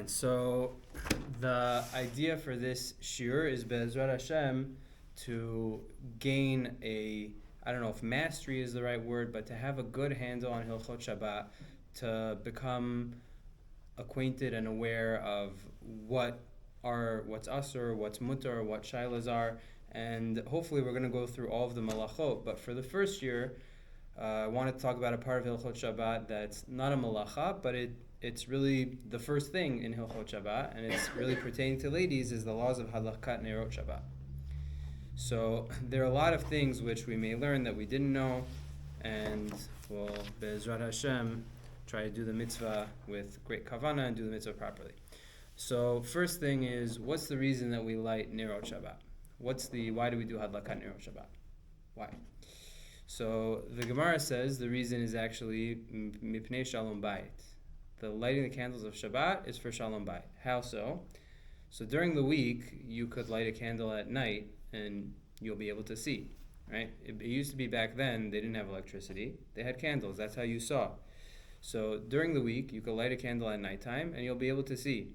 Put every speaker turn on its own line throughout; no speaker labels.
So the idea for this shiur is Be'ezrat Hashem to gain I don't know if mastery is the right word, but to have a good handle on Hilchot Shabbat, to become acquainted and aware of what's asur, what's mutar, what shilas are, and hopefully we're going to go through all of the malachot. But for the first year, I wanted to talk about a part of Hilchot Shabbat that's not a malacha, but it's really the first thing in Hilchot Shabbat, and it's really pertaining to ladies, is the laws of Hadlakat, Nerot, Shabbat. So there are a lot of things which we may learn that we didn't know, and we'll, Be'ezrat Hashem, try to do the mitzvah with great kavana and do the mitzvah properly. So first thing is, what's the reason that we light Nerot Shabbat? Why do we do Hadlakat Nerot Shabbat? Why? So the Gemara says the reason is actually mipnei shalom bayit. The lighting the candles of Shabbat is for shalom bayit. How so? So during the week, you could light a candle at night and you'll be able to see, right? It used to be back then, they didn't have electricity. They had candles. That's how you saw. So during the week, you could light a candle at nighttime and you'll be able to see.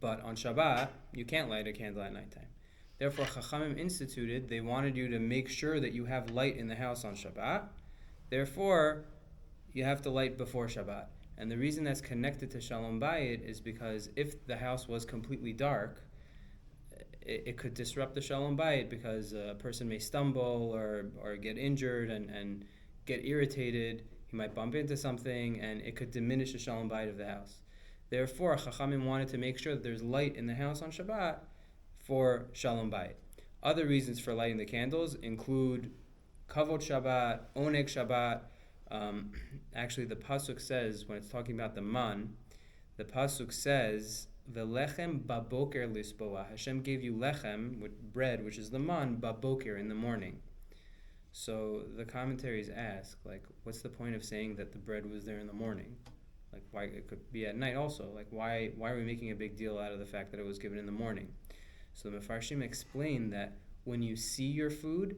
But on Shabbat, you can't light a candle at nighttime. Therefore, Chachamim instituted, they wanted you to make sure that you have light in the house on Shabbat. Therefore, you have to light before Shabbat. And the reason that's connected to Shalom Bayit is because if the house was completely dark, it could disrupt the Shalom Bayit, because a person may stumble or get injured and get irritated. He might bump into something, and it could diminish the Shalom Bayit of the house. Therefore, Chachamim wanted to make sure that there's light in the house on Shabbat for Shalom Bayit. Other reasons for lighting the candles include Kavod Shabbat, Oneg Shabbat. Actually, the pasuk says, when it's talking about the man, the pasuk says, "Velechem baboker lispoa." Hashem gave you lechem, with bread, which is the man, baboker, in the morning. So the commentaries ask, what's the point of saying that the bread was there in the morning? Why it could be at night also? Why are we making a big deal out of the fact that it was given in the morning? So the Mefarshim explain that when you see your food,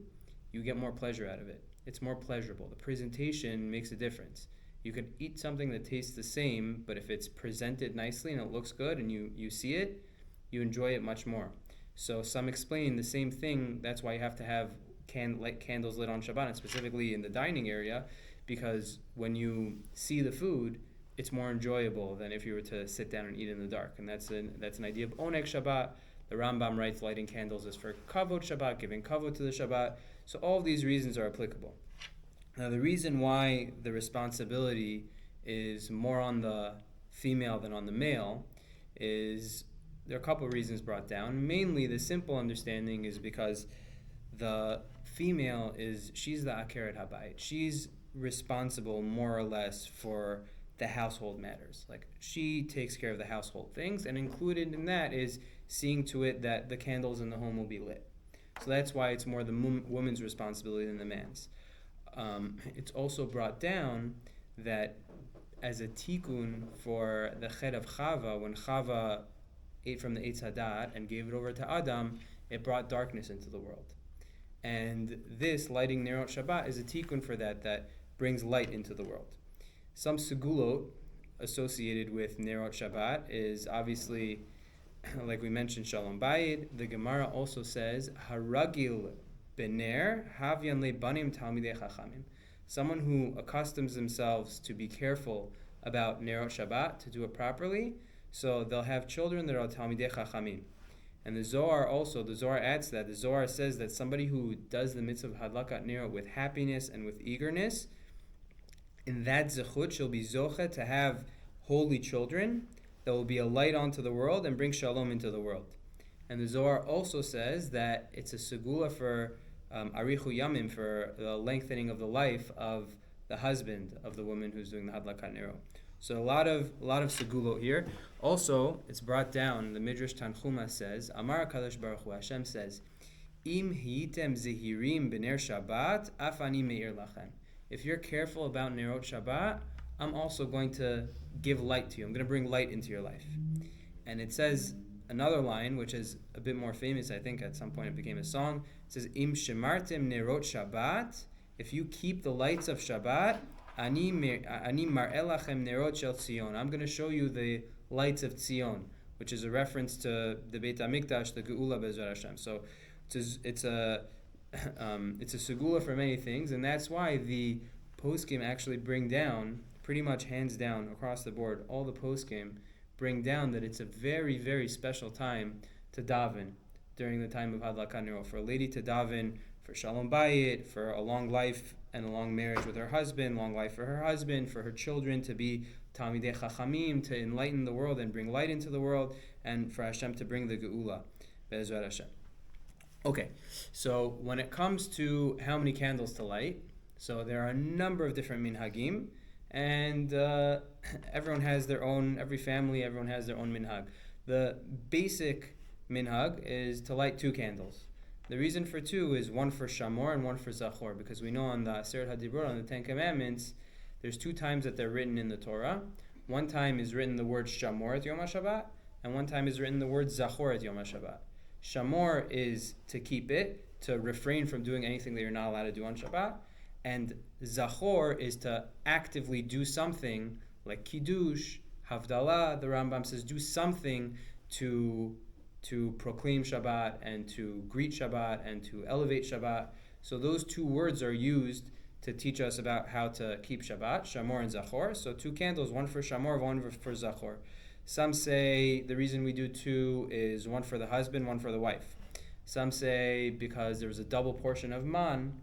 you get more pleasure out of it. It's more pleasurable. The presentation makes a difference. You could eat something that tastes the same, but if it's presented nicely and it looks good and you see it, you enjoy it much more. So some explain the same thing. That's why you have to have candles lit on Shabbat, and specifically in the dining area, because when you see the food, it's more enjoyable than if you were to sit down and eat in the dark. And that's an idea of Oneg Shabbat. The Rambam writes lighting candles is for Kavod Shabbat, giving Kavod to the Shabbat. So all of these reasons are applicable. Now the reason why the responsibility is more on the female than on the male is, there are a couple of reasons brought down. Mainly the simple understanding is because the female she's the Akeret Habayit. She's responsible more or less for the household matters. She takes care of the household things, and included in that is seeing to it that the candles in the home will be lit. So that's why it's more the woman's responsibility than the man's. It's also brought down that as a tikkun for the chet of Chava, when Chava ate from the Eitz Hadat and gave it over to Adam, it brought darkness into the world. And this, lighting Nerot Shabbat, is a tikkun for that brings light into the world. Some segulot associated with Nerot Shabbat is obviously, like we mentioned, Shalom Bayit. The Gemara also says, Haragil bener havyan lebanim talmidei chachamim. Someone who accustoms themselves to be careful about Nerot Shabbat, to do it properly, so they'll have children that are talmidei chachamim. And the Zohar adds that. The Zohar says that somebody who does the mitzvah of Hadlakat Nerot with happiness and with eagerness, in that zechut, she'll be zocha to have holy children that will be a light onto the world and bring shalom into the world. And the Zohar also says that it's a segula for arichu yamim, for the lengthening of the life of the husband of the woman who's doing the Hadlakat Nerot. So a lot of segulot here. Also, it's brought down, the Midrash Tanchuma says, Amar HaKadosh Baruch Hu, Hashem says, Im hitem zehirim b'ner Shabbat, af ani me'ir lachem. If you're careful about Nerot Shabbat, I'm also going to give light to you. I'm going to bring light into your life. And it says another line, which is a bit more famous, I think at some point it became a song. It says, Im shemartem Nerot Shabbat, if you keep the lights of Shabbat, Ani mar'e lachem nerot shel Tzion. I'm going to show you the lights of Tzion, which is a reference to the Beit HaMikdash, the Geula Be'ezrat Hashem. So it's a segula for many things, and that's why the poskim actually bring down, pretty much hands down across the board, all the poskim bring down that it's a very, very special time to daven during the time of Hadlakat Nerot. For a lady to daven for Shalom Bayit, for a long life and a long marriage with her husband, long life for her children to be Talmidei Chachamim, to enlighten the world and bring light into the world, and for Hashem to bring the Geula, Be'ezrat Hashem. Okay, so when it comes to how many candles to light, so there are a number of different minhagim, and everyone has their own, every family, everyone has their own minhag. The basic minhag is to light 2 candles. The reason for 2 is one for Shamor and one for Zachor, because we know on the Aseret HaDibrot, on the 10 Commandments, there's 2 times that they're written in the Torah. One time is written the word Shamor at Yom HaShabbat, and one time is written the word Zachor at Yom HaShabbat. Shamor is to keep it, to refrain from doing anything that you're not allowed to do on Shabbat. And Zachor is to actively do something like Kiddush, Havdalah. The Rambam says do something to proclaim Shabbat and to greet Shabbat and to elevate Shabbat. So those 2 words are used to teach us about how to keep Shabbat, Shamor and Zachor. So 2 candles, one for Shamor, one for Zachor. Some say the reason we do 2 is one for the husband, one for the wife. Some say because there was a double portion of man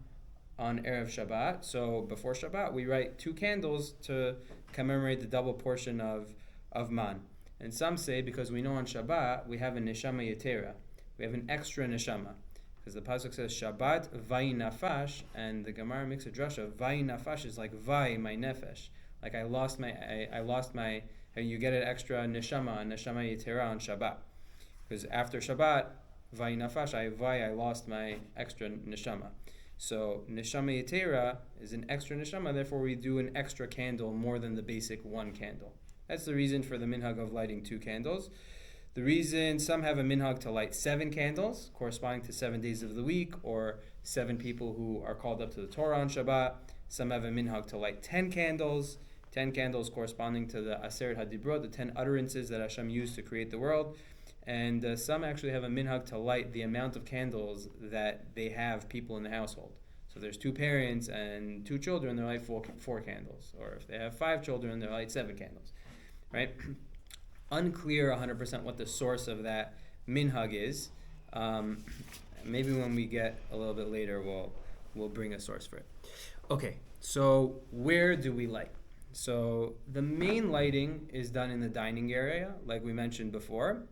on Erev Shabbat. So before Shabbat, we light 2 candles to commemorate the double portion of man. And some say because we know on Shabbat, we have a neshama yetera. We have an extra neshama. Because the pasuk says Shabbat vai nafash, and the Gemara makes a drasha. Vai nafash is like vai, my nefesh. Like I lost my, you get an extra neshama yetera on Shabbat. Because after Shabbat, vai nafash, I lost my extra neshama. So neshama yetera is an extra neshama, therefore we do an extra candle more than the basic 1 candle. That's the reason for the minhag of lighting 2 candles. The reason, some have a minhag to light 7 candles, corresponding to 7 days of the week, or 7 people who are called up to the Torah on Shabbat. Some have a minhag to light 10 candles, 10 candles corresponding to the Aseret HaDibrot, the 10 utterances that Hashem used to create the world. And some actually have a minhag to light the amount of candles that they have people in the household. So there's 2 parents and 2 children, they light 4 candles. Or if they have 5 children, they light 7 candles. Right? Unclear 100% what the source of that minhag is. Maybe when we get a little bit later, we'll bring a source for it. Okay, so where do we light? So the main lighting is done in the dining area, like we mentioned before.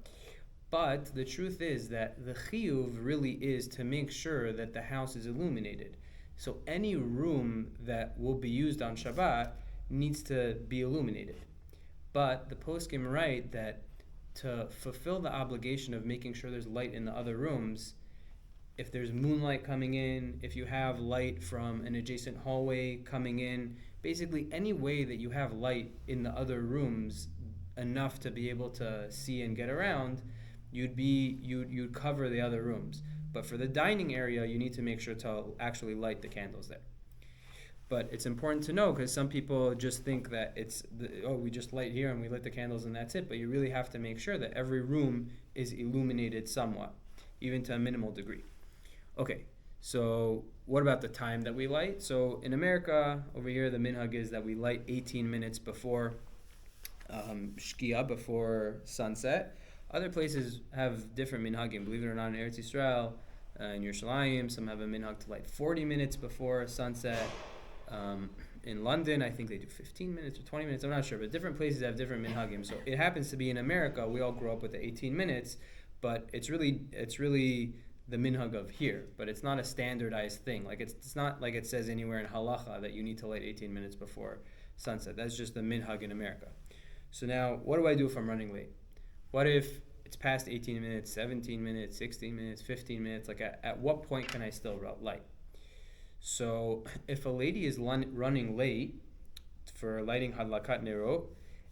But the truth is that the chiyuv really is to make sure that the house is illuminated. So any room that will be used on Shabbat needs to be illuminated. But the poskim write that to fulfill the obligation of making sure there's light in the other rooms, if there's moonlight coming in, if you have light from an adjacent hallway coming in, basically any way that you have light in the other rooms enough to be able to see and get around, you'd cover the other rooms. But for the dining area, you need to make sure to actually light the candles there. But it's important to know, because some people just think that we just light here and we lit the candles and that's it. But you really have to make sure that every room is illuminated somewhat, even to a minimal degree. Okay, so what about the time that we light? So in America, over here, the minhag is that we light 18 minutes before Shkia, before sunset. Other places have different minhagim. Believe it or not, in Eretz Yisrael, in Yerushalayim, some have a minhag to light 40 minutes before sunset. In London, I think they do 15 minutes or 20 minutes. I'm not sure, but different places have different minhagim. So it happens to be in America, we all grow up with the 18 minutes, but it's really the minhag of here. But it's not a standardized thing. Like it's not like it says anywhere in halacha that you need to light 18 minutes before sunset. That's just the minhag in America. So now, what do I do if I'm running late? What if it's past 18 minutes, 17 minutes, 16 minutes, 15 minutes? Like at what point can I still light? So if a lady is running late for lighting Hadlakat Nerot,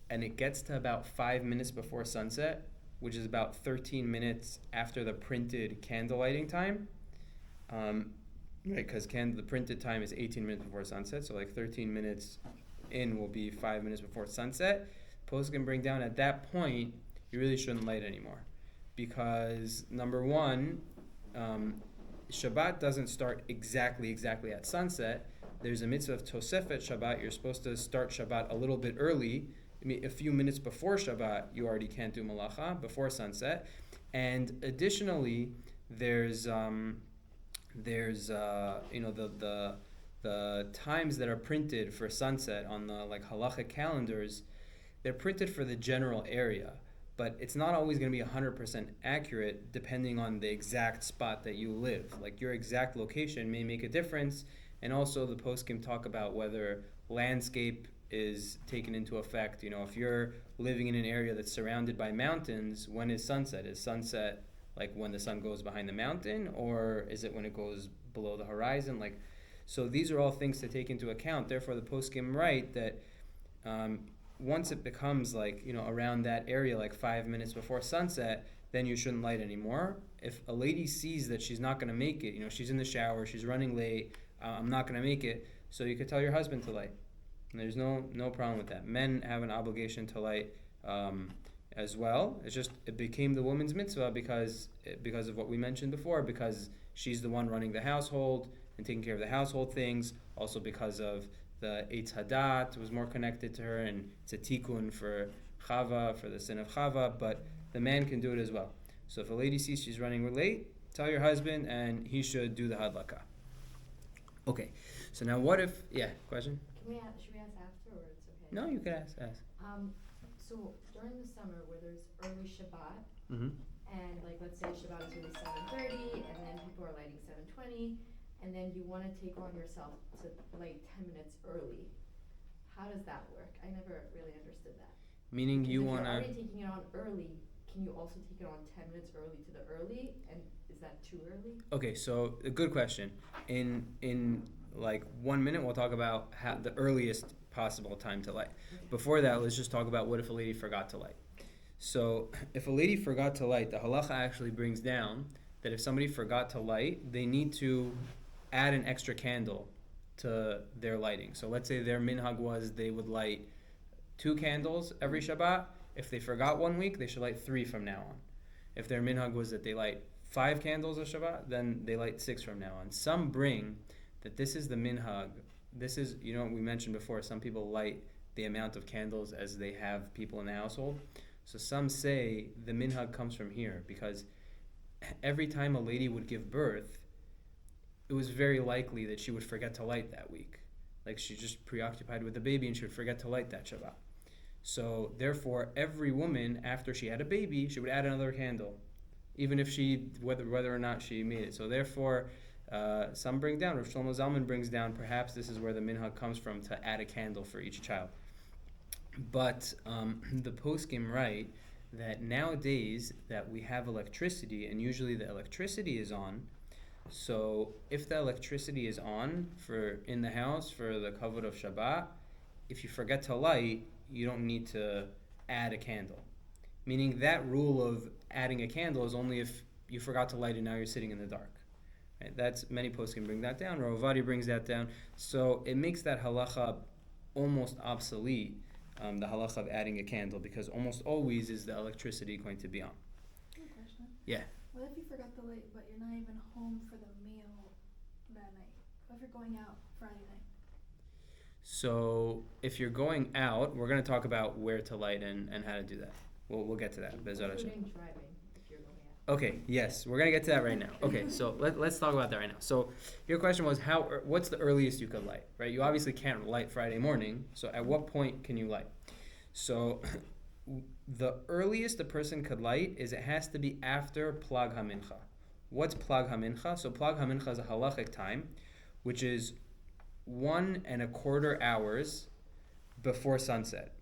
and it gets to about 5 minutes before sunset, which is about 13 minutes after the printed candle lighting time, right? Because the printed time is 18 minutes before sunset, so like 13 minutes in will be 5 minutes before sunset. Poskim bring down at that point, you really shouldn't light anymore. Because, number one, Shabbat doesn't start exactly at sunset. There's a mitzvah of Tosefet Shabbat. You're supposed to start Shabbat a little bit early. I mean, a few minutes before Shabbat, you already can't do malacha, before sunset. And additionally, there's the times that are printed for sunset on the like halachic calendars. They're printed for the general area, but it's not always going to be 100% accurate depending on the exact spot that you live. Like your exact location may make a difference, and also the poskim talk about whether landscape is taken into effect. If you're living in an area that's surrounded by mountains, when is sunset? Is sunset like when the sun goes behind the mountain, or is it when it goes below the horizon? So these are all things to take into account. Therefore, the poskim write that once it becomes around that area, like 5 minutes before sunset, then you shouldn't light anymore. If a lady sees that she's not going to make it, she's in the shower, she's running late, I'm not going to make it, so you could tell your husband to light. And there's no problem with that. Men have an obligation to light as well. It's just it became the woman's mitzvah because of what we mentioned before, because she's the one running the household and taking care of the household things. Also because of the Eitz Hadat was more connected to her, and it's a tikkun for Chava, for the sin of Chava, but the man can do it as well. So if a lady sees she's running late, tell your husband and he should do the Hadlakat. Okay, so now what if, question?
Should we ask after, or it's okay?
No, you can ask.
So during the summer where there's early Shabbat,
Mm-hmm.
and let's say Shabbat is really 7:30, and then people are lighting 7:20, and then you want to take on yourself to light 10 minutes early. How does that work? I never really understood that.
Meaning you want to...
If you're already taking it on early, can you also take it on 10 minutes early to the early? And is that too early?
Okay, so a good question. In 1 minute, we'll talk about the earliest possible time to light. Okay. Before that, let's just talk about what if a lady forgot to light. So if a lady forgot to light, the halacha actually brings down that if somebody forgot to light, they need to add an extra candle to their lighting. So let's say their minhag was they would light 2 candles every Shabbat. If they forgot 1 week, they should light 3 from now on. If their minhag was that they light 5 candles a Shabbat, then they light 6 from now on. Some bring that this is the minhag. This is, we mentioned before, some people light the amount of candles as they have people in the household. So some say the minhag comes from here, because every time a lady would give birth, it was very likely that she would forget to light that week. Like she's just preoccupied with the baby and she would forget to light that Shabbat. So therefore, every woman, after she had a baby, she would add another candle, even if whether or not she made it. So therefore, some bring down, Rav Shlomo Zalman brings down, perhaps this is where the minhag comes from, to add a candle for each child. But the poskim write that nowadays that we have electricity, and usually the electricity is on, so if the electricity is on in the house for the kavod of Shabbat, if you forget to light, you don't need to add a candle. Meaning that rule of adding a candle is only if you forgot to light and now you're sitting in the dark. Right? That's, many poskim bring that down. Rav Ovadia brings that down. So it makes that halacha almost obsolete, the halacha of adding a candle, because almost always is the electricity going to be on.
Good question.
Yeah.
What if you forgot to light, but you're not even home for the meal that night? What if you're going out Friday night?
So if you're going out, we're going to talk about where to light and how to do that. We'll get to that.
Including driving, if you're going out.
Okay, yes, we're going to get to that right now. Okay, so let's talk about that right now. So your question was, what's the earliest you could light, right? You obviously can't light Friday morning, so at what point can you light? So the earliest a person could light is it has to be after Plag HaMincha. What's Plag HaMincha? So Plag HaMincha is a halachic time, which is 1.25 hours before sunset.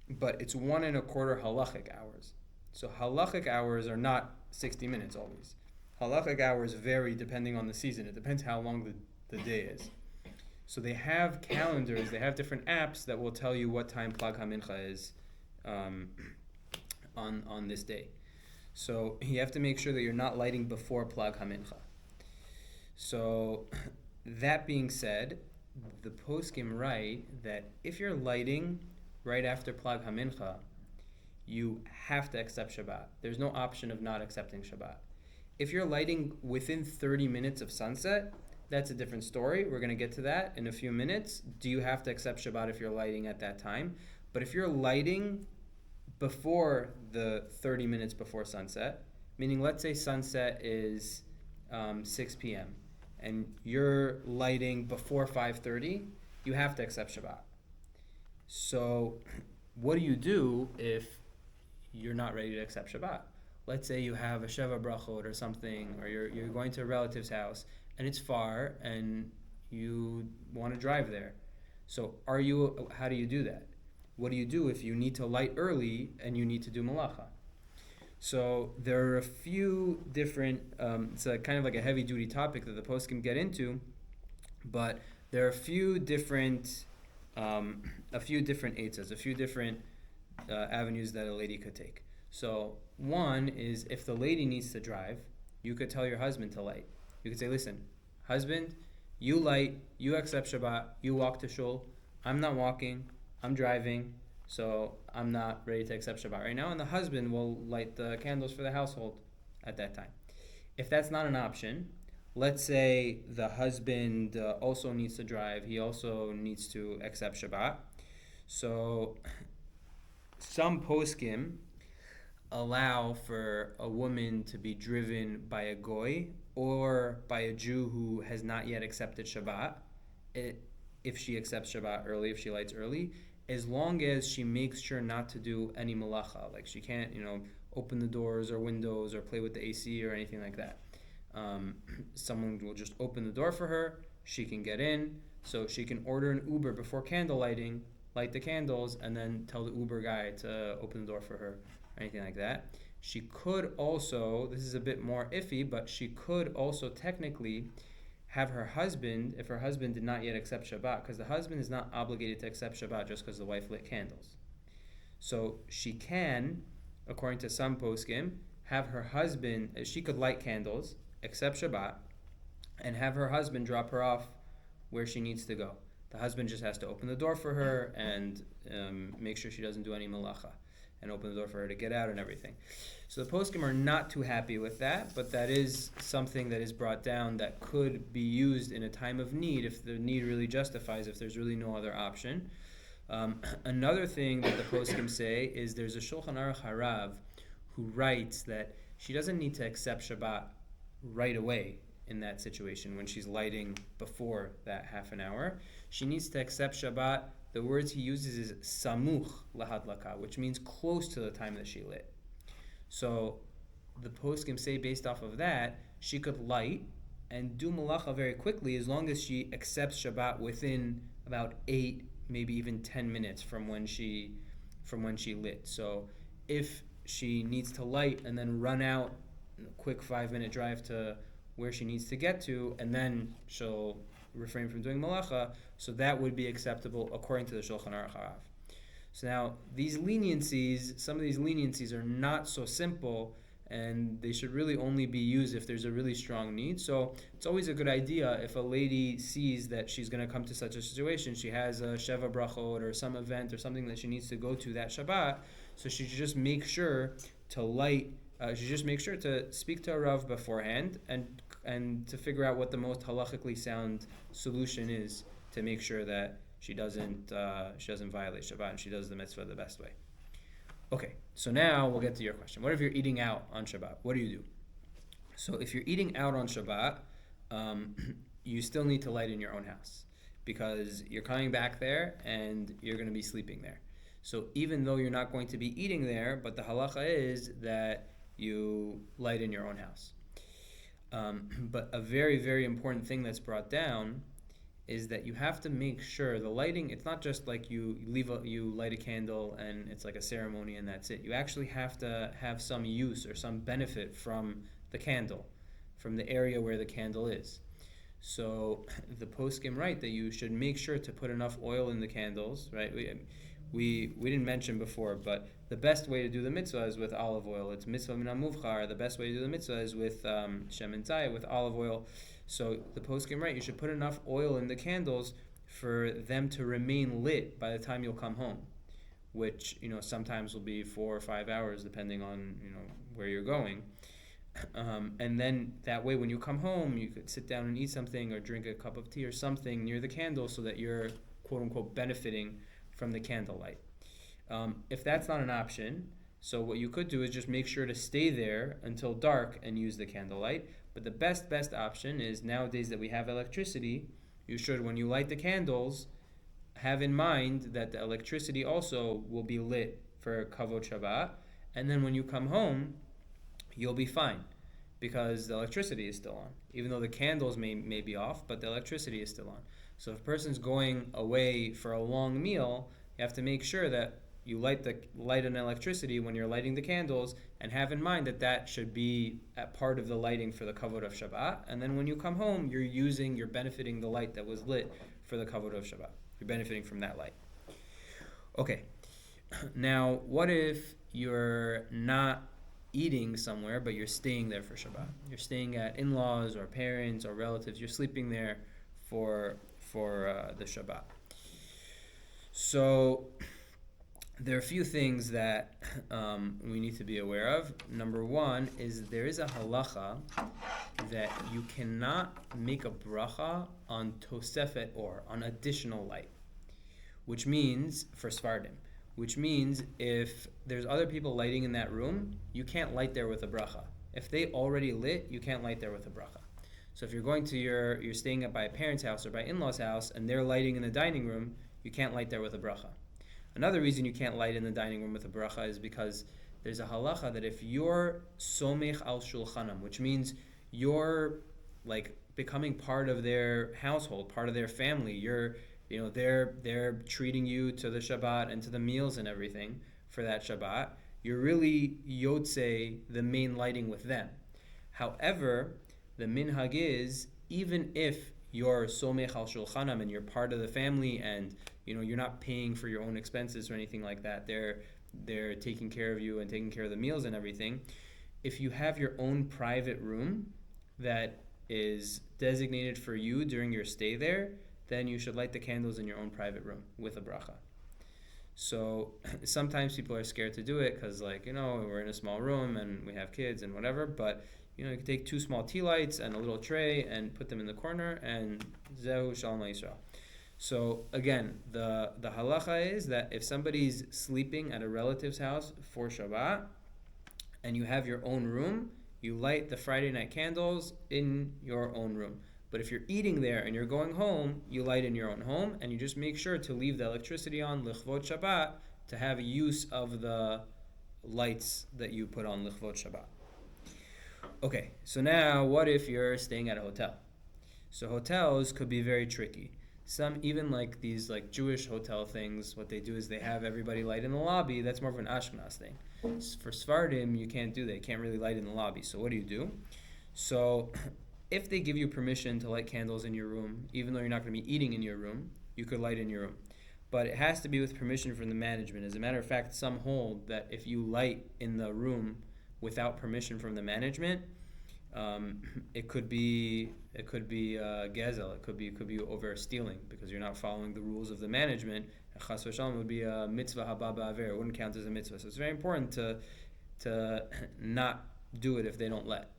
But it's 1.25 halachic hours. So halachic hours are not 60 minutes always. Halachic hours vary depending on the season. It depends how long the day is. So they have calendars, they have different apps that will tell you what time Plag HaMincha is on this day. So you have to make sure that you're not lighting before Plag HaMincha. So that being said, the poskim write that if you're lighting right after Plag HaMincha, you have to accept Shabbat. There's no option of not accepting Shabbat. If you're lighting within 30 minutes of sunset, that's a different story. We're going to get to that in a few minutes. Do you have to accept Shabbat if you're lighting at that time? But if you're lighting before the 30 minutes before sunset, meaning let's say sunset is 6 p.m. and you're lighting before 5:30, you have to accept Shabbat. So what do you do if you're not ready to accept Shabbat? Let's say you have a Sheva Brachot or something, or you're going to a relative's house and it's far and you want to drive there. So how do you do that? What do you do if you need to light early and you need to do malacha? So there are a few different, it's kind of like a heavy duty topic that the post can get into, but there are a few different eitzahs, a few different avenues that a lady could take. So one is if the lady needs to drive, you could tell your husband to light. You could say, listen, husband, you light, you accept Shabbat, you walk to shul, I'm not walking, I'm driving, so I'm not ready to accept Shabbat right now, and the husband will light the candles for the household at that time. If that's not an option, let's say the husband also needs to drive, he also needs to accept Shabbat. So some poskim allow for a woman to be driven by a goy or by a Jew who has not yet accepted Shabbat, if she accepts Shabbat early, if she lights early, as long as she makes sure not to do any malacha, like she can't, open the doors or windows or play with the AC or anything like that. Someone will just open the door for her, she can get in, so she can order an Uber before candle lighting, light the candles, and then tell the Uber guy to open the door for her, or anything like that. She could also, this is a bit more iffy, but she could also technically have her husband, if her husband did not yet accept Shabbat, because the husband is not obligated to accept Shabbat just because the wife lit candles. So she can, according to some poskim, have her husband, she could light candles, accept Shabbat, and have her husband drop her off where she needs to go. The husband just has to open the door for her and make sure she doesn't do any malacha, and open the door for her to get out and everything. So the poskim are not too happy with that, but that is something that is brought down that could be used in a time of need if the need really justifies, if there's really no other option. Another thing that the poskim say is there's a Shulchan Aruch Harav who writes that she doesn't need to accept Shabbat right away in that situation when she's lighting before that half an hour. She needs to accept Shabbat. The words he uses is samuch lahadlakat, which means close to the time that she lit. So the poskim say based off of that, she could light and do malacha very quickly as long as she accepts Shabbat within about 8, maybe even 10 minutes from when she lit. So if she needs to light and then run out, a quick 5-minute drive to where she needs to get to, and then she'll refrain from doing malacha, so that would be acceptable according to the Shulchan Aruch Harav. So now, some of these leniencies are not so simple, and they should really only be used if there's a really strong need. So it's always a good idea if a lady sees that she's going to come to such a situation, she has a Sheva Brachot or some event or something that she needs to go to that Shabbat, so she should just make sure to light, she should just make sure to speak to a Rav beforehand and to figure out what the most halachically sound solution is to make sure that she doesn't violate Shabbat and she does the mitzvah the best way. Okay, so now we'll get to your question. What if you're eating out on Shabbat? What do you do? So if you're eating out on Shabbat, you still need to light in your own house because you're coming back there and you're going to be sleeping there. So even though you're not going to be eating there, but the halacha is that you light in your own house. But a very, very important thing that's brought down is that you have to make sure the lighting, it's not just like you light a candle and it's like a ceremony and that's it. You actually have to have some use or some benefit from the candle, from the area where the candle is. So the poskim write that you should make sure to put enough oil in the candles, right? We didn't mention before, but the best way to do the mitzvah is with olive oil. It's mitzvah min hamuvchar. The best way to do the mitzvah is with shemen zayit, with olive oil. So the poskim write you should put enough oil in the candles for them to remain lit by the time you'll come home. which sometimes will be 4 or 5 hours depending on where you're going. And then that way when you come home you could sit down and eat something or drink a cup of tea or something near the candle so that you're quote unquote benefiting from the candlelight. If that's not an option, so what you could do is just make sure to stay there until dark and use the candlelight. But the best option is, nowadays that we have electricity, you should, when you light the candles, have in mind that the electricity also will be lit for Kavod Shabbat, and then when you come home, you'll be fine, because the electricity is still on. Even though the candles may be off, but the electricity is still on. So if a person's going away for a long meal, you have to make sure that you light an electricity when you're lighting the candles, and have in mind that should be at part of the lighting for the Kavod of Shabbat. And then when you come home, you're benefiting the light that was lit for the Kavod of Shabbat. You're benefiting from that light. Okay. Now, what if you're not eating somewhere, but you're staying there for Shabbat? You're staying at in-laws or parents or relatives. You're sleeping there for the Shabbat. So there are a few things that we need to be aware of. Number one is there is a halacha that you cannot make a bracha on tosefet or on additional light, which means, for Sfardim, which means if there's other people lighting in that room, you can't light there with a bracha. If they already lit, you can't light there with a bracha. So if you're staying by a parent's house or by in-laws' house and they're lighting in the dining room, you can't light there with a bracha. Another reason you can't light in the dining room with a bracha is because there's a halacha that if you're somech al shulchanam, which means you're like becoming part of their household, part of their family, they're treating you to the Shabbat and to the meals and everything for that Shabbat, you're really yotze the main lighting with them. However, the minhag is, even if you're somech al shulchanam and you're part of the family and you're not paying for your own expenses or anything like that, they're taking care of you and taking care of the meals and everything, if you have your own private room that is designated for you during your stay there, then you should light the candles in your own private room with a bracha. So sometimes people are scared to do it because we're in a small room and we have kids and whatever, but you can take 2 small tea lights and a little tray and put them in the corner, and zehu shalom Yisrael. So again, the halacha is that if somebody's sleeping at a relative's house for Shabbat and you have your own room, you light the Friday night candles in your own room. But if you're eating there and you're going home, you light in your own home, and you just make sure to leave the electricity on lichvot Shabbat to have use of the lights that you put on lichvot Shabbat. Okay, so now what if you're staying at a hotel? So hotels could be very tricky. Some, even these Jewish hotel things, what they do is they have everybody light in the lobby. That's more of an Ashkenaz thing. For Sfardim, you can't do that. You can't really light in the lobby. So what do? So if they give you permission to light candles in your room, even though you're not going to be eating in your room, you could light in your room. But it has to be with permission from the management. As a matter of fact, some hold that if you light in the room without permission from the management, it could be gezel. It could be overstealing because you're not following the rules of the management. Chas v'shalom would be a mitzvah haba ba'aver. It wouldn't count as a mitzvah. So it's very important to not do it if they don't let.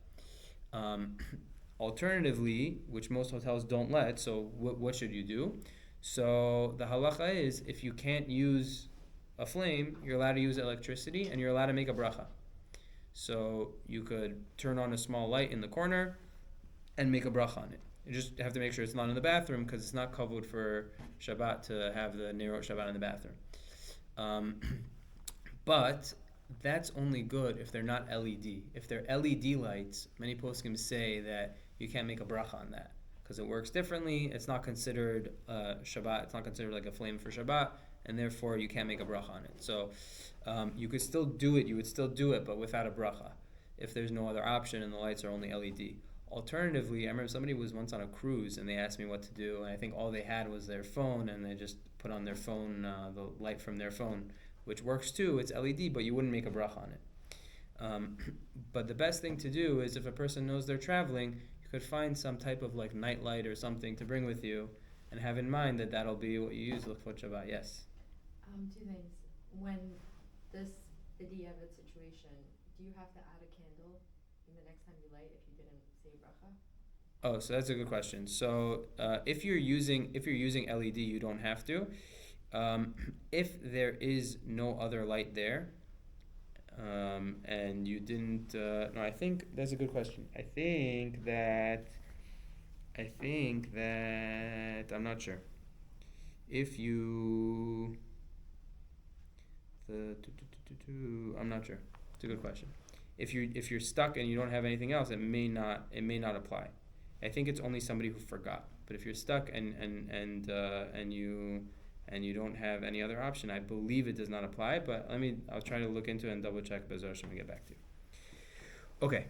Alternatively, which most hotels don't let, so what should you do? So the halacha is, if you can't use a flame, you're allowed to use electricity and you're allowed to make a bracha. So you could turn on a small light in the corner and make a bracha on it. You just have to make sure it's not in the bathroom because it's not kavod for Shabbat to have the Nerot Shabbat in the bathroom. But that's only good if they're not LED. If they're LED lights, many poskim say that you can't make a bracha on that because it works differently. It's not considered Shabbat. It's not considered like a flame for Shabbat, and therefore you can't make a bracha on it. So you could still do it. You would still do it, but without a bracha if there's no other option and the lights are only LED. Alternatively, I remember somebody was once on a cruise and they asked me what to do, and I think all they had was their phone, and they just put on their phone the light from their phone, which works too. It's LED, but you wouldn't make a bracha on it. But the best thing to do is, if a person knows they're traveling, you could find some type of night light or something to bring with you, and have in mind that that'll be what you use for Shabbat. Yes.
2 things. when this idiot situation, do you have to add a candle in the next time you light if you didn't say bracha?
Oh, so that's a good question. So if you're using LED, you don't have to. If there is no other light there, and you didn't, no, I think that's a good question. I think that I'm not sure. If you I'm not sure. It's a good question. If you're stuck and you don't have anything else, it may not apply. I think it's only somebody who forgot. But if you're stuck and you don't have any other option, I believe it does not apply. But I'll try to look into it and double check Be'ezras Hashem and get back to you. Okay.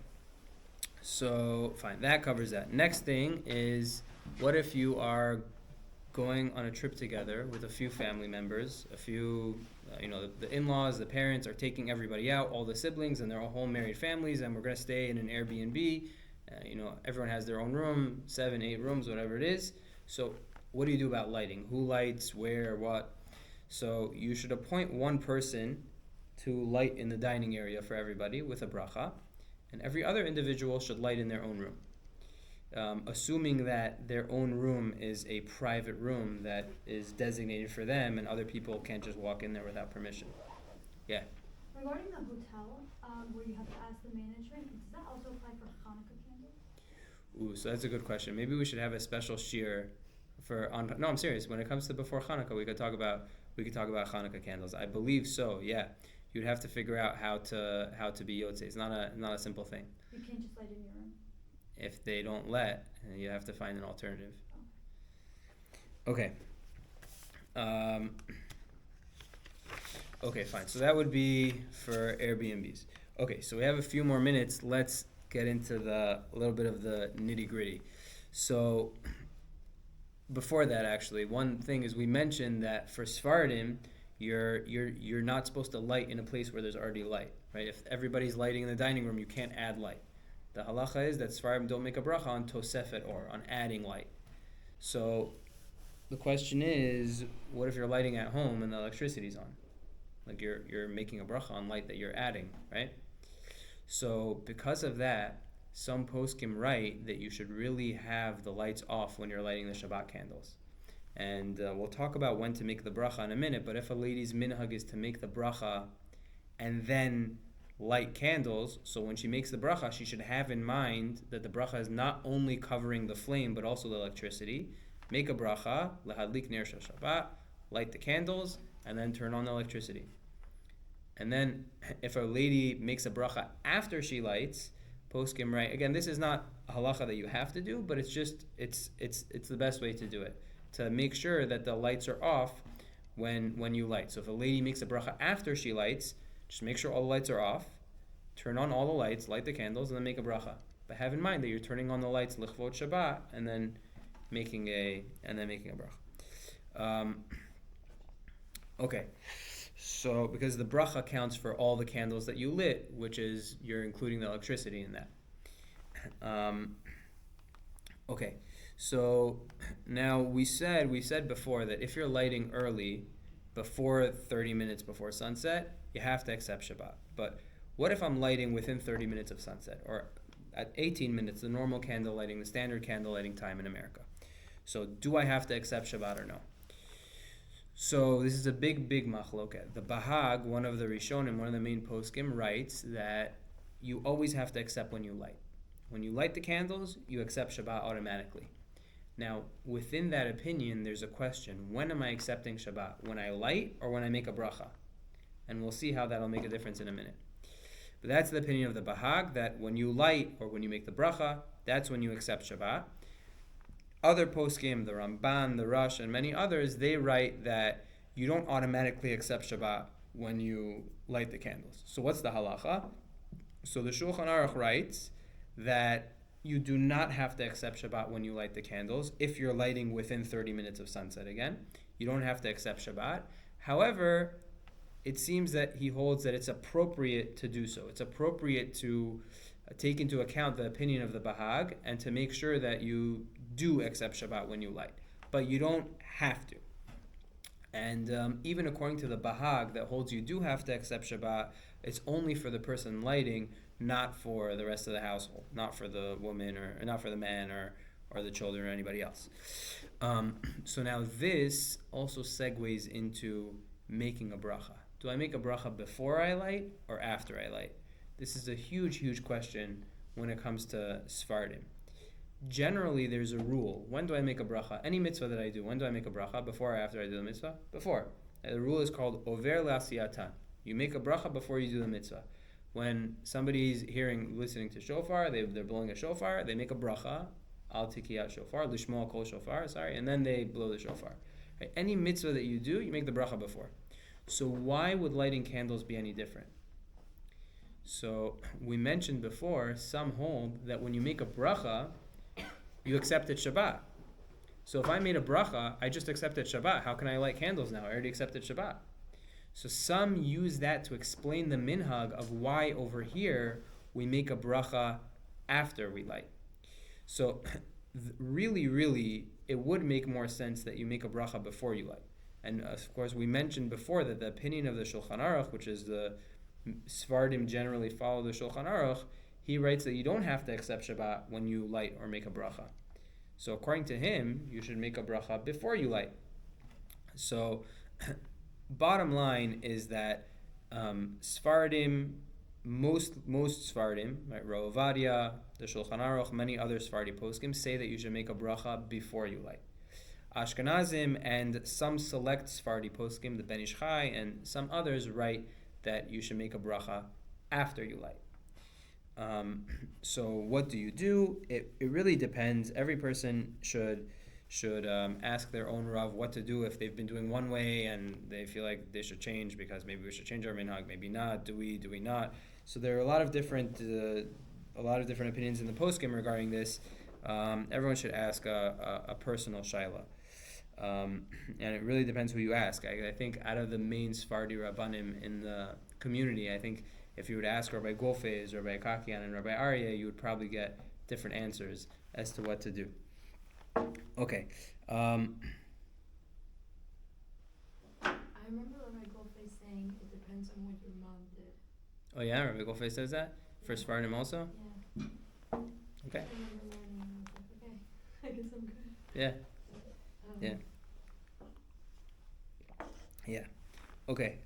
So fine, that covers that. Next thing is, what if you are going on a trip together with a few family members, a few, the in-laws, the parents are taking everybody out, all the siblings, and they're all home married families, and we're going to stay in an Airbnb. Everyone has their own room, 7, 8 rooms, whatever it is. So what do you do about lighting? Who lights, where, what? So you should appoint one person to light in the dining area for everybody with a bracha, and every other individual should light in their own room. Assuming that their own room is a private room that is designated for them and other people can't just walk in there without permission. Yeah?
Regarding the hotel, where you have to ask the management, does that also apply for Hanukkah candles?
Ooh, so that's a good question. Maybe we should have a special shiur no, I'm serious. When it comes to before Hanukkah, we could talk about Hanukkah candles. I believe so, yeah. You'd have to figure out how to be yotze. It's not a simple thing.
You can't just light in your room.
If they don't let, you have to find an alternative. Okay. Okay, fine. So that would be for Airbnbs. Okay, so we have a few more minutes. Let's get into a little bit of the nitty-gritty. So before that, actually, one thing is we mentioned that for Sephardim, you're not supposed to light in a place where there's already light, right? If everybody's lighting in the dining room, you can't add light. The halacha is that Sephardim don't make a bracha on tosefet or on adding light. So the question is, what if you're lighting at home and the electricity's on? Like you're making a bracha on light that you're adding, right? So because of that, some poskim write that you should really have the lights off when you're lighting the Shabbat candles. And we'll talk about when to make the bracha in a minute, but if a lady's minhag is to make the bracha and then light candles, so when she makes the bracha, she should have in mind that the bracha is not only covering the flame, but also the electricity. Make a bracha, lehadlik ner shel Shabbat, light the candles, and then turn on the electricity. And then if a lady makes a bracha after she lights, poskim write, again, this is not a halacha that you have to do, but it's the best way to do it, to make sure that the lights are off when you light. So if a lady makes a bracha after she lights, just make sure all the lights are off, turn on all the lights, light the candles, and then make a bracha. But have in mind that you're turning on the lights lichvot Shabbat and then making a bracha. Okay, so because the bracha counts for all the candles that you lit, which is you're including the electricity in that. Okay, so now we said before that if you're lighting early, before 30 minutes before sunset, you have to accept Shabbat. But what if I'm lighting within 30 minutes of sunset, or at 18 minutes, the normal candle lighting, the standard candle lighting time in America? So do I have to accept Shabbat or no? So this is a big machloket. The Bahag, one of the Rishonim, one of the main poskim, writes that you always have to accept when you light. When you light the candles, you accept Shabbat automatically. Now, within that opinion, there's a question. When am I accepting Shabbat? When I light or when I make a bracha? And we'll see how that'll make a difference in a minute. But that's the opinion of the Bahag, that when you light or when you make the bracha, that's when you accept Shabbat. Other poskim, the Ramban, the Rosh, and many others, they write that you don't automatically accept Shabbat when you light the candles. So what's the halacha? So the Shulchan Aruch writes that you do not have to accept Shabbat when you light the candles if you're lighting within 30 minutes of sunset again. You don't have to accept Shabbat. However, it seems that he holds that it's appropriate to do so. It's appropriate to take into account the opinion of the Bahag and to make sure that you do accept Shabbat when you light. But you don't have to. And even according to the Bahag that holds you do have to accept Shabbat, it's only for the person lighting, not for the rest of the household, not for the woman or not for the man or the children or anybody else. So now this also segues into making a bracha. Do I make a bracha before I light or after I light? This is a huge, huge question when it comes to Sfardim. Generally, there's a rule. When do I make a bracha? Any mitzvah that I do, when do I make a bracha? Before or after I do the mitzvah? Before. The rule is called over la'asiyatan. You make a bracha before you do the mitzvah. When somebody's listening to shofar, they're blowing a shofar, they make a bracha, al tikiyat shofar, lishmo kol shofar, and then they blow the shofar. Right? Any mitzvah that you do, you make the bracha before. So why would lighting candles be any different? So we mentioned before, some hold that when you make a bracha, you accepted Shabbat. So if I made a bracha, I just accepted Shabbat. How can I light candles now? I already accepted Shabbat. So some use that to explain the minhag of why over here we make a bracha after we light. So really, it would make more sense that you make a bracha before you light. And of course, we mentioned before that the opinion of the Shulchan Aruch, which is the Sfardim generally follow the Shulchan Aruch, he writes that you don't have to accept Shabbat when you light or make a bracha. So according to him, you should make a bracha before you light. So bottom line is that Sfardim, most Sfardim, right, Rav Ovadia, the Shulchan Aruch, many other Sfardi poskim say that you should make a bracha before you light. Ashkenazim and some select Sfardi poskim, the Ben Ish Chai, and some others write that you should make a bracha after you light. So what do you do? It really depends. Every person should ask their own Rav what to do if they've been doing one way and they feel like they should change because maybe we should change our minhag, maybe not. Do we not? So there are a lot of different opinions in the poskim regarding this. Everyone should ask a personal shaila. And it really depends who you ask. I think out of the main Sfardi Rabbanim in the community, I think if you would ask Rabbi Golfez, Rabbi Kakian, and Rabbi Aryeh, you would probably get different answers as to what to do. Okay.
I remember Rabbi Golfez saying it depends on what your mom did.
Oh yeah, Rabbi Golfez says that? For Sfardim also?
Yeah.
Okay.
I remember learning and I was like, okay, I guess I'm good.
Yeah. Yeah. Yeah. Okay.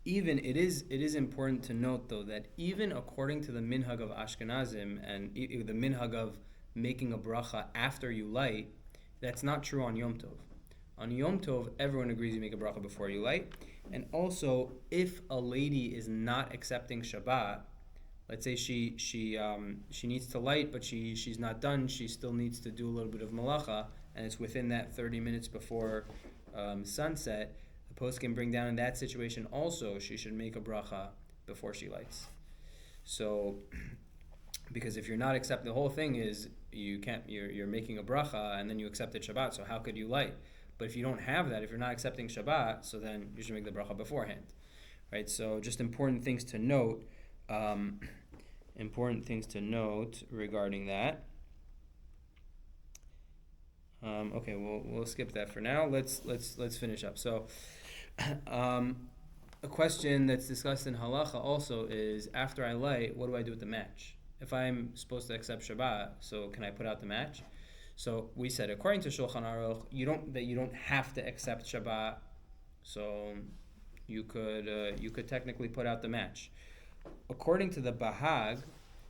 Even it is important to note though that even according to the minhag of Ashkenazim and the minhag of making a bracha after you light, that's not true on Yom Tov. On Yom Tov, everyone agrees you make a bracha before you light. And also, if a lady is not accepting Shabbat, let's say she needs to light, but she's not done, she still needs to do a little bit of malacha, and it's within that 30 minutes before sunset, the post can bring down in that situation also she should make a bracha before she lights. So, because if you're not accepting, the whole thing is you're making a bracha and then you accepted Shabbat, so how could you light? But if you don't have that, if you're not accepting Shabbat, so then you should make the bracha beforehand, right? So just important things to note regarding that. Okay, we'll skip that for now. Let's finish up. So, a question that's discussed in halacha also is, after I light, what do I do with the match? If I'm supposed to accept Shabbat, so can I put out the match? So we said, according to Shulchan Aruch, you don't have to accept Shabbat, so you could technically put out the match. According to the Bahag,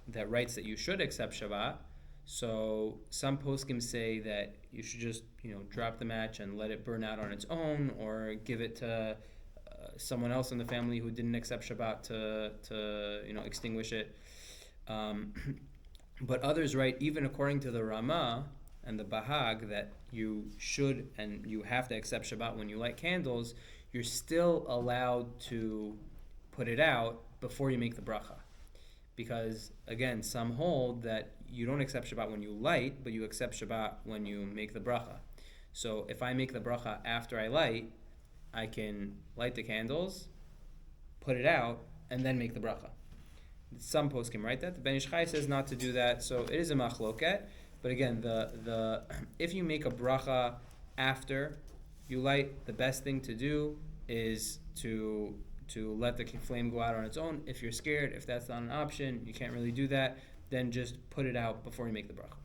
that writes that you should accept Shabbat, so some poskim say that you should just drop the match and let it burn out on its own, or give it to someone else in the family who didn't accept Shabbat to extinguish it. But others write, even according to the Ramah and the Bahag, that you should and you have to accept Shabbat when you light candles. You're still allowed to put it out before you make the bracha, because again, some hold that you don't accept Shabbat when you light, but you accept Shabbat when you make the bracha. So if I make the bracha after I light, I can light the candles, put it out, and then make the bracha. Some poskim write that. The Ben Ish Chai says not to do that, so it is a machloket. But again, the if you make a bracha after you light, the best thing to do is to let the flame go out on its own. If you're scared, if that's not an option, you can't really do that, then just put it out before you make the bracha.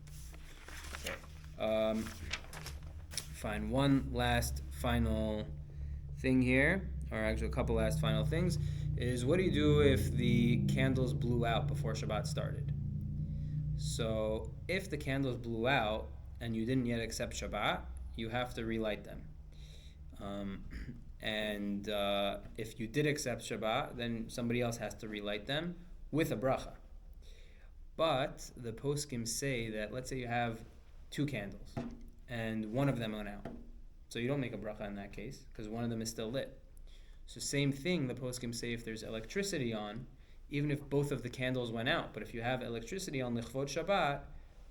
Okay. Fine. One last final thing here, or actually a couple last final things, is what do you do if the candles blew out before Shabbat started? So if the candles blew out and you didn't yet accept Shabbat, you have to relight them. And if you did accept Shabbat, then somebody else has to relight them with a bracha. But the poskim say that, let's say you have 2 candles and one of them went out. So you don't make a bracha in that case because one of them is still lit. So same thing, the poskim say if there's electricity on, even if both of the candles went out, but if you have electricity on Lichvot Shabbat,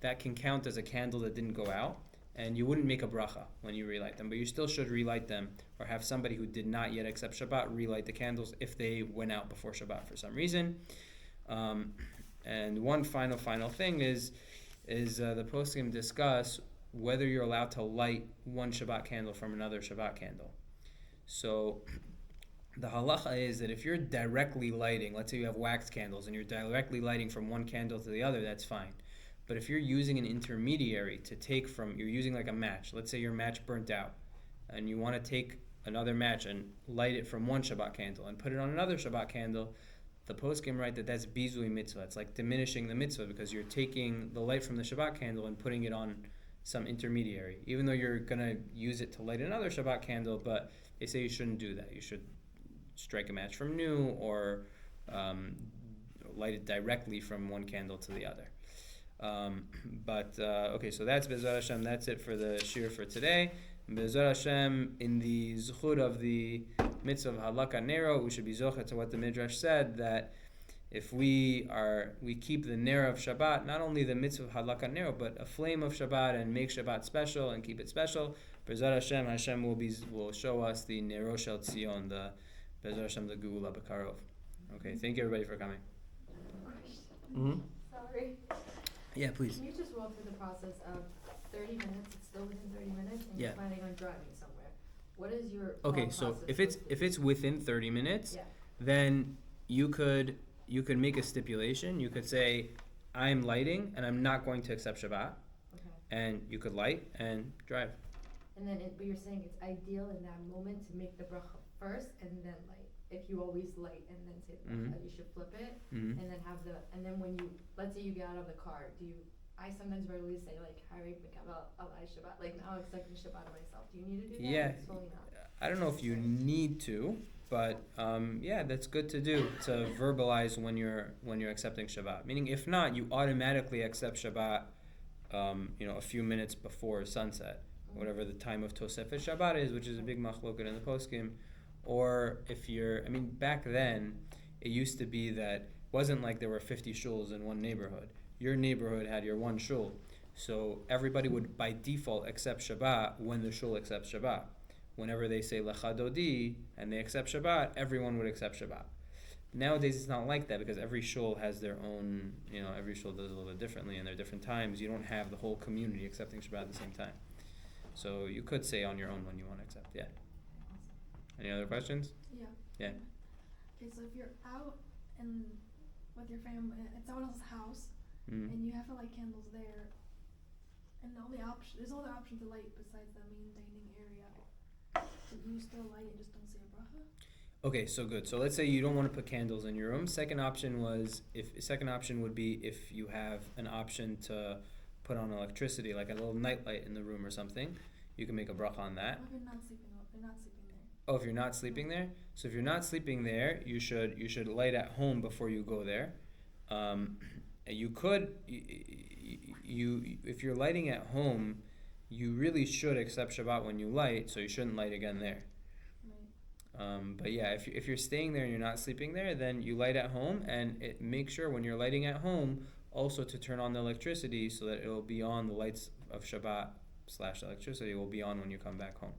that can count as a candle that didn't go out, and you wouldn't make a bracha when you relight them, but you still should relight them, or have somebody who did not yet accept Shabbat relight the candles if they went out before Shabbat for some reason. And one final thing is the poskim discuss whether you're allowed to light one Shabbat candle from another Shabbat candle. So the halacha is that if you're directly lighting, let's say you have wax candles and you're directly lighting from one candle to the other, that's fine. But if you're using an intermediary to take from, you're using like a match, let's say your match burnt out, and you want to take another match and light it from one Shabbat candle and put it on another Shabbat candle, the poskim write that that's bizui mitzvah. It's like diminishing the mitzvah because you're taking the light from the Shabbat candle and putting it on some intermediary, even though you're going to use it to light another Shabbat candle, but they say you shouldn't do that. You should strike a match from new or light it directly from one candle to the other. Okay, so that's Be'ezrat Hashem. That's it for the shiur for today. Be'ezrat Hashem, in the zuchud of the mitzvah of Hadlakat Nerot, we should be zochet to what the Midrash said, that if we keep the ner of Shabbat, not only the mitzvah of Hadlakat Nerot, but a flame of Shabbat, and make Shabbat special and keep it special. Be'ezrat Hashem, Hashem will show us the Nerot shel Tzion, the Be'ezrat Hashem, the Geula B'karov. Okay, thank you everybody for coming. Mm-hmm.
Sorry.
Yeah, please.
Can you just walk through the process of 30 minutes, it's still within 30 minutes, and
Yeah.
you're planning on driving somewhere? What is your
Okay,
thought
so
process
if it's within 30 minutes,
Yeah.
then you could make a stipulation. You could say, I'm lighting and I'm not going to accept Shabbat,
Okay.
and you could light and drive.
And then, but you're saying it's ideal in that moment to make the bracha first and then light. If you always light and then say the bracha, you should flip it
Mm-hmm.
and then and then when you, let's say you get out of the car, I sometimes rarely say like, Harry Mikabel Alai Shabbat, like now I'm accepting Shabbat myself. Do you need to do that?
Yeah.
Totally not.
I don't know if you need to, but yeah, that's good to do, to verbalize when you're accepting Shabbat. Meaning, if not, you automatically accept Shabbat, a few minutes before sunset, whatever the time of Tosefet Shabbat is, which is a big machloket in the poskim. Or if back then, it used to be that it wasn't like there were 50 shuls in one neighborhood. Your neighborhood had your one shul. So everybody would, by default, accept Shabbat when the shul accepts Shabbat. Whenever they say Lecha Dodi and they accept Shabbat, everyone would accept Shabbat. Nowadays, it's not like that because every shul has their own, every shul does it a little bit differently and there are different times. You don't have the whole community accepting Shabbat at the same time. So you could say on your own when you want to accept, yeah. Any other questions?
Yeah.
Yeah.
Okay, so if you're out and with your family at someone else's house and you have to light candles there, and there's no other option to light besides the main dining area, so you still light and just don't say a bracha?
Okay, so good. So let's say you don't want to put candles in your room. Second option would be if you have an option to put on electricity, like a little night light in the room or something. You can make a bracha on that.
What if you're not sleeping there?
Oh, if you're not sleeping there? So if you're not sleeping there, you should light at home before you go there. You could, if you're lighting at home, you really should accept Shabbat when you light, so you shouldn't light again there.
Right.
But yeah, if you're staying there and you're not sleeping there, then you light at home, and make sure when you're lighting at home also to turn on the electricity so that it will be on, the lights of Shabbat / electricity will be on when you come back home.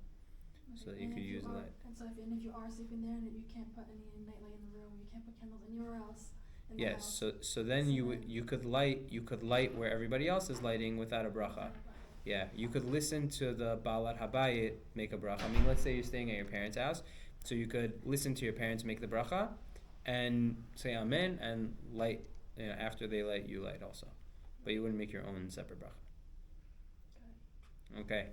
So that you could use the light.
And so if you are sleeping there and you can't put any nightlight in the room, you can't put candles anywhere else in the house.
Yes, so then you could light where everybody else is lighting without a bracha. Yeah, you could listen to the Balat Habayit make a bracha. I mean, let's say you're staying at your parents' house, so you could listen to your parents make the bracha, and say Amen, and light. After they light, you light also, but you wouldn't make your own separate bracha. Okay.